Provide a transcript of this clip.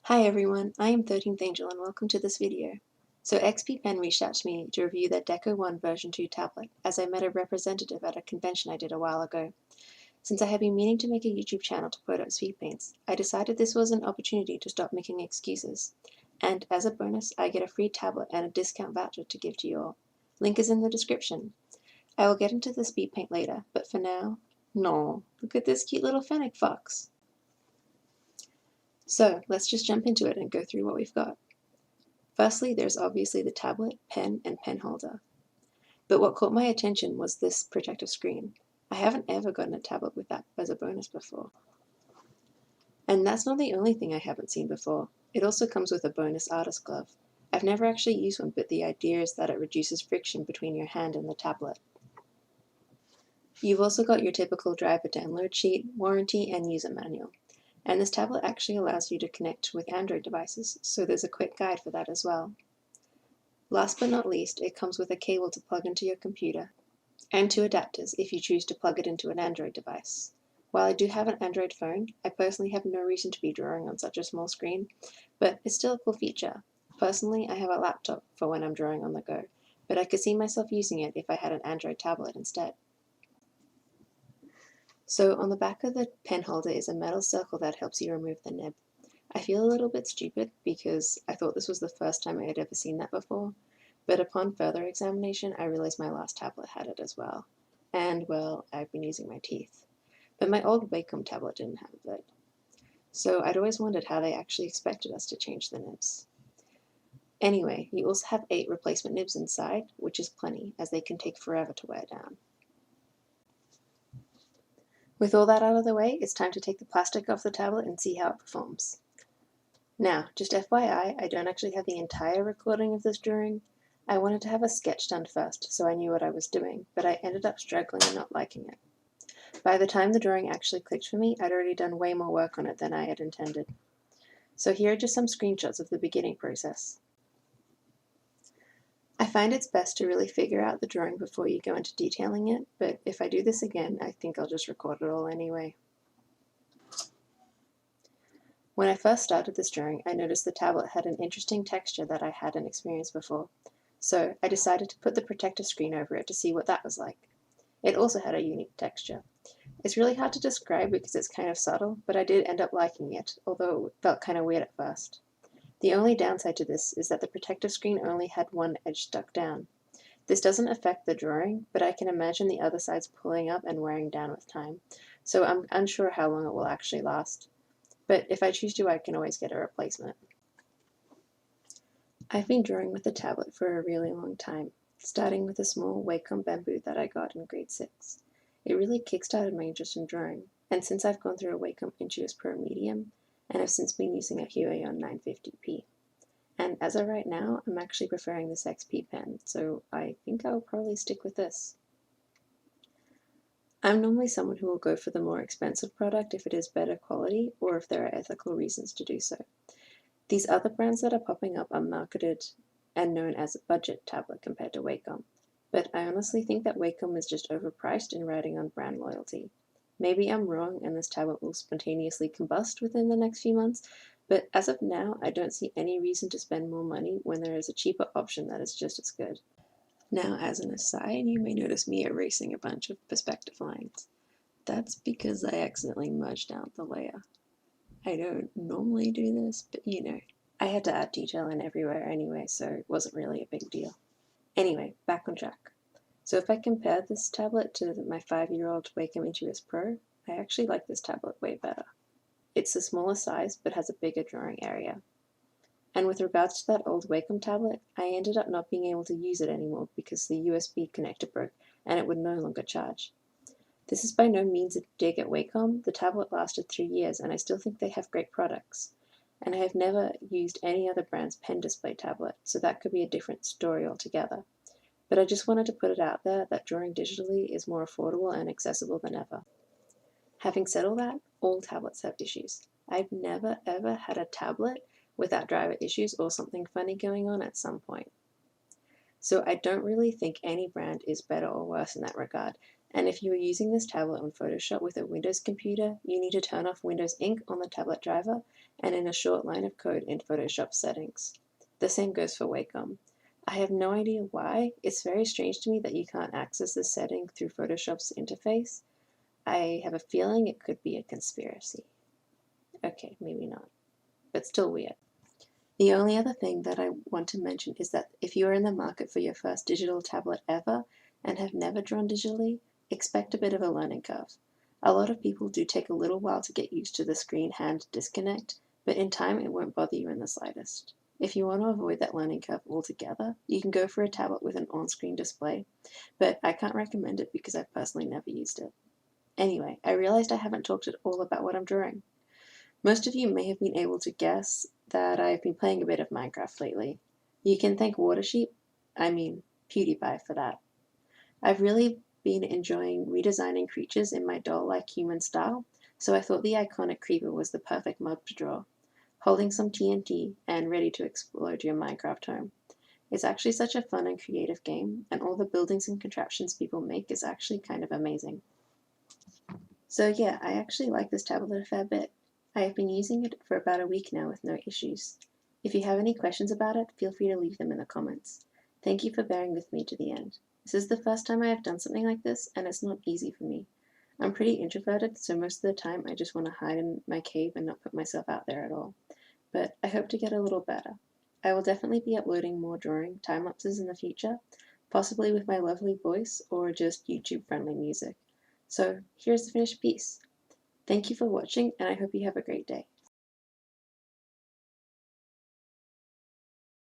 Hi everyone, I am 13th Angel and welcome to this video. So XP Pen reached out to me to review their DECO 1 version 2 tablet, as I met a representative at a convention I did a while ago. Since I have been meaning to make a YouTube channel to put up speed paints, I decided this was an opportunity to stop making excuses. And as a bonus, I get a free tablet and a discount voucher to give to you all. Link is in the description. I will get into the speed paint later, but for now, no, look at this cute little fennec fox. So let's just jump into it and go through what we've got. Firstly, there's obviously the tablet, pen, and pen holder. But what caught my attention was this protective screen. I haven't ever gotten a tablet with that as a bonus before. And that's not the only thing I haven't seen before. It also comes with a bonus artist glove. I've never actually used one, but the idea is that it reduces friction between your hand and the tablet. You've also got your typical driver download sheet, warranty, and user manual. And this tablet actually allows you to connect with Android devices, so there's a quick guide for that as well. Last but not least, it comes with a cable to plug into your computer, and two adapters if you choose to plug it into an Android device. While I do have an Android phone, I personally have no reason to be drawing on such a small screen, but it's still a cool feature. Personally, I have a laptop for when I'm drawing on the go, but I could see myself using it if I had an Android tablet instead. So on the back of the pen holder is a metal circle that helps you remove the nib. I feel a little bit stupid because I thought this was the first time I had ever seen that before, but upon further examination I realized my last tablet had it as well. And well, I've been using my teeth. But my old Wacom tablet didn't have it. So I'd always wondered how they actually expected us to change the nibs. Anyway, you also have 8 replacement nibs inside, which is plenty, as they can take forever to wear down. With all that out of the way, it's time to take the plastic off the tablet and see how it performs. Now, just FYI, I don't actually have the entire recording of this drawing. I wanted to have a sketch done first, so I knew what I was doing, but I ended up struggling and not liking it. By the time the drawing actually clicked for me, I'd already done way more work on it than I had intended. So here are just some screenshots of the beginning process. I find it's best to really figure out the drawing before you go into detailing it, but if I do this again, I think I'll just record it all anyway. When I first started this drawing, I noticed the tablet had an interesting texture that I hadn't experienced before, so I decided to put the protective screen over it to see what that was like. It also had a unique texture. It's really hard to describe because it's kind of subtle, but I did end up liking it, although it felt kind of weird at first. The only downside to this is that the protective screen only had one edge stuck down. This doesn't affect the drawing, but I can imagine the other sides pulling up and wearing down with time, so I'm unsure how long it will actually last. But if I choose to, I can always get a replacement. I've been drawing with the tablet for a really long time, starting with a small Wacom bamboo that I got in grade 6. It really kickstarted my interest in drawing, and since I've gone through a Wacom Intuos Pro Medium, and have since been using a Huion 950p. And as of right now, I'm actually preferring this XP pen, so I think I'll probably stick with this. I'm normally someone who will go for the more expensive product if it is better quality or if there are ethical reasons to do so. These other brands that are popping up are marketed and known as a budget tablet compared to Wacom, but I honestly think that Wacom is just overpriced and riding on brand loyalty. Maybe I'm wrong and this tablet will spontaneously combust within the next few months, but as of now, I don't see any reason to spend more money when there is a cheaper option that is just as good. Now, as an aside, you may notice me erasing a bunch of perspective lines. That's because I accidentally merged out the layer. I don't normally do this, but you know, I had to add detail in everywhere anyway, so it wasn't really a big deal. Anyway, back on track. So if I compare this tablet to my 5-year-old Wacom Intuos Pro, I actually like this tablet way better. It's a smaller size, but has a bigger drawing area. And with regards to that old Wacom tablet, I ended up not being able to use it anymore because the USB connector broke and it would no longer charge. This is by no means a dig at Wacom. The tablet lasted 3 years and I still think they have great products. And I have never used any other brand's pen display tablet, so that could be a different story altogether. But I just wanted to put it out there that drawing digitally is more affordable and accessible than ever. Having said all that, all tablets have issues. I've never ever had a tablet without driver issues or something funny going on at some point. So I don't really think any brand is better or worse in that regard, And if you are using this tablet on Photoshop with a Windows computer, you need to turn off Windows Ink on the tablet driver and in a short line of code in Photoshop settings. The same goes for Wacom. I have no idea why. It's very strange to me that you can't access this setting through Photoshop's interface. I have a feeling it could be a conspiracy. Okay, maybe not, but still weird. The only other thing that I want to mention is that if you are in the market for your first digital tablet ever and have never drawn digitally, expect a bit of a learning curve. A lot of people do take a little while to get used to the screen-hand disconnect, but in time it won't bother you in the slightest. If you want to avoid that learning curve altogether, you can go for a tablet with an on-screen display, but I can't recommend it because I've personally never used it. Anyway, I realized I haven't talked at all about what I'm drawing. Most of you may have been able to guess that I've been playing a bit of Minecraft lately. You can thank PewDiePie for that. I've really been enjoying redesigning creatures in my doll-like human style, so I thought the iconic creeper was the perfect mug to draw, holding some TNT and ready to explode your Minecraft home. It's actually such a fun and creative game, and all the buildings and contraptions people make is actually kind of amazing. So yeah, I actually like this tablet a fair bit. I have been using it for about a week now with no issues. If you have any questions about it, feel free to leave them in the comments. Thank you for bearing with me to the end. This is the first time I have done something like this, and it's not easy for me. I'm pretty introverted, so most of the time I just want to hide in my cave and not put myself out there at all. But I hope to get a little better. I will definitely be uploading more drawing time-lapses in the future, possibly with my lovely voice or just YouTube-friendly music. So here's the finished piece. Thank you for watching, and I hope you have a great day.